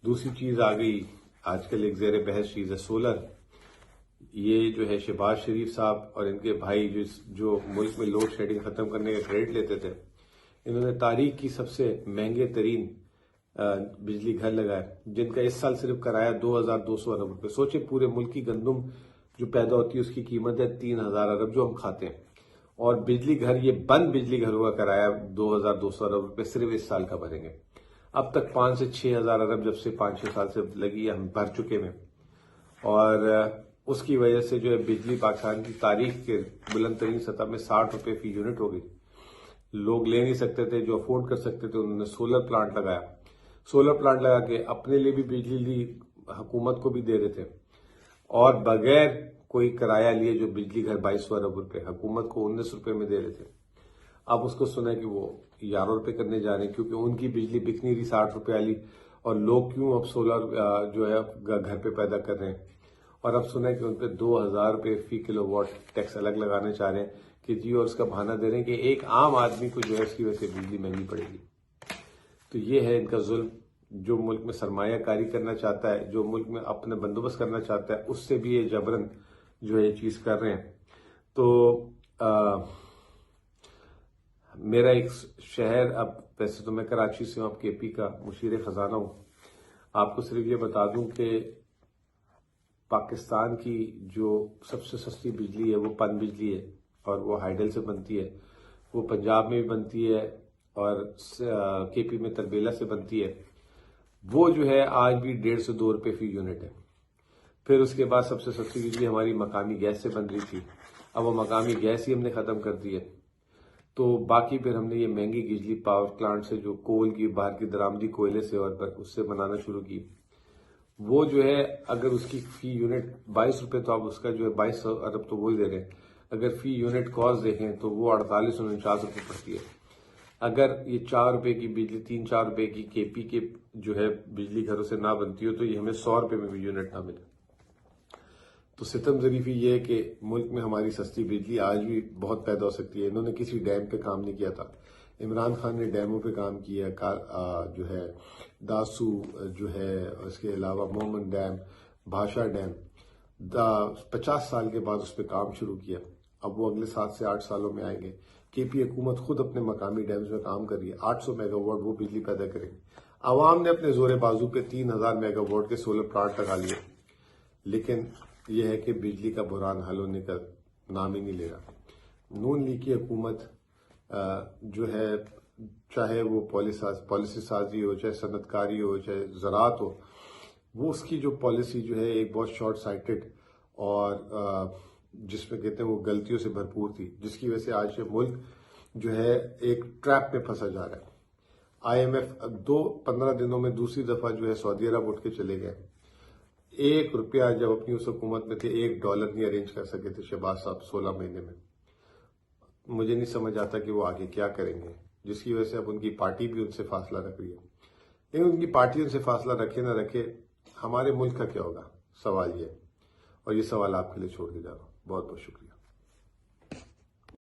دوسری چیز آ گئی آج کل ایک زیر بحث چیز ہے سولر. یہ جو ہے شہباز شریف صاحب اور ان کے بھائی جو ملک میں لوڈ شیڈنگ ختم کرنے کا کریڈٹ لیتے تھے، انہوں نے تاریخ کی سب سے مہنگے ترین بجلی گھر لگائے، جن کا اس سال صرف کرایہ 2200 ارب روپے. سوچیں پورے ملک کی گندم جو پیدا ہوتی ہے اس کی قیمت ہے 3000 ارب جو ہم کھاتے ہیں، اور بجلی گھر، یہ بند بجلی گھروں کا کرایہ 2200 ارب روپے صرف اس سال کا بھریں گے. اب تک 5 سے 6000 ارب جب سے 5-6 سال سے لگی ہے ہم بھر چکے ہیں، اور اس کی وجہ سے جو ہے بجلی پاکستان کی تاریخ کے بلند ترین سطح میں 60 روپے فی یونٹ ہو گئی. لوگ لے نہیں سکتے تھے، جو افورڈ کر سکتے تھے انہوں نے سولر پلانٹ لگایا. سولر پلانٹ لگا کے اپنے لیے بھی بجلی لی، حکومت کو بھی دے رہے تھے، اور بغیر کوئی کرایہ لیے جو بجلی گھر 2200 ارب روپے حکومت کو 19 روپے میں دے رہے تھے. اب اس کو سنا کہ وہ 11 روپے کرنے جا رہے ہیں، کیونکہ ان کی بجلی بک نہیں رہی 60 روپے والی، اور لوگ کیوں اب سولر جو ہے گھر پہ پیدا کر رہے ہیں. اور اب سنا کہ ان پہ 2000 روپے فی کلو واٹ ٹیکس الگ لگانے چاہ رہے ہیں کہ جی، اور اس کا بہانہ دے رہے ہیں کہ ایک عام آدمی کو جو ہے اس کی وجہ سے بجلی مہنگی پڑے گی. تو یہ ہے ان کا ظلم. جو ملک میں سرمایہ کاری کرنا چاہتا ہے، جو ملک میں اپنے بندوبست کرنا چاہتا ہے، اس سے بھی یہ جبرن جو ہے یہ چیز کر رہے ہیں. تو میرا ایک شہر، اب ویسے تو میں کراچی سے ہوں، اب کے پی کا مشیر خزانہ ہوں. آپ کو صرف یہ بتا دوں کہ پاکستان کی جو سب سے سستی بجلی ہے وہ پن بجلی ہے، اور وہ ہائیڈل سے بنتی ہے. وہ پنجاب میں بھی بنتی ہے اور کے پی میں تربیلا سے بنتی ہے. وہ جو ہے آج بھی 150 سے 2 روپے فی یونٹ ہے. پھر اس کے بعد سب سے سستی بجلی ہماری مقامی گیس سے بن رہی تھی، اب وہ مقامی گیس ہی ہم نے ختم کر دی ہے. تو باقی پھر ہم نے یہ مہنگی بجلی پاور پلانٹ سے، جو کول کی باہر کی درآمدی کوئلے سے اور اس سے بنانا شروع کی. وہ جو ہے اگر اس کی فی یونٹ 22 روپے، تو اب اس کا جو ہے 22 ارب تو وہی دے رہے ہیں. اگر فی یونٹ کاسٹ دیکھیں تو وہ 48-49 روپے پڑتی ہے. اگر یہ 4 روپے کی بجلی، 3-4 روپے کی کے پی کے جو ہے بجلی گھروں سے نہ بنتی ہو، تو یہ ہمیں 100 روپے میں بھی یونٹ نہ ملے. تو ستم ظریفی یہ ہے کہ ملک میں ہماری سستی بجلی آج بھی بہت پیدا ہو سکتی ہے. انہوں نے کسی ڈیم پہ کام نہیں کیا تھا. عمران خان نے ڈیموں پہ کام کیا، جو ہے داسو جو ہے، اس کے علاوہ مومن ڈیم، بھاشا ڈیم. 50 سال کے بعد اس پہ کام شروع کیا. اب وہ اگلے 7 سے 8 سالوں میں آئیں گے. کے پی حکومت خود اپنے مقامی ڈیمز میں کام کر رہی ہے، 800 میگا واٹ وہ بجلی پیدا کریں گے. عوام نے اپنے زور بازو پہ 3000 میگا واٹ کے سولر پلانٹ لگا لیے، لیکن یہ ہے کہ بجلی کا بحران حل ہونے کا نام ہی نہیں لے رہا. نون لیگ کی حکومت جو ہے، چاہے وہ پالیسی سازی ہو، چاہے صنعت کاری ہو، چاہے زراعت ہو، وہ اس کی جو پالیسی جو ہے ایک بہت شارٹ سائٹڈ اور جس میں کہتے ہیں وہ غلطیوں سے بھرپور تھی، جس کی وجہ سے آج یہ ملک جو ہے ایک ٹریپ میں پھنسا جا رہا ہے. IMF 15 دنوں میں دوسری دفعہ جو ہے سعودی عرب اٹھ کے چلے گئے. 1 روپیہ جب اپنی اس حکومت میں تھے، $1 نہیں ارینج کر سکے تھے شہباز صاحب 16 مہینے میں. مجھے نہیں سمجھ آتا کہ وہ آگے کیا کریں گے، جس کی وجہ سے اب ان کی پارٹی بھی ان سے فاصلہ رکھ رہی ہے. لیکن ان کی پارٹی ان سے فاصلہ رکھے نہ رکھے، ہمارے ملک کا کیا ہوگا، سوال یہ. اور یہ سوال آپ کے لیے چھوڑ کے جا رہا ہوں. بہت بہت شکریہ.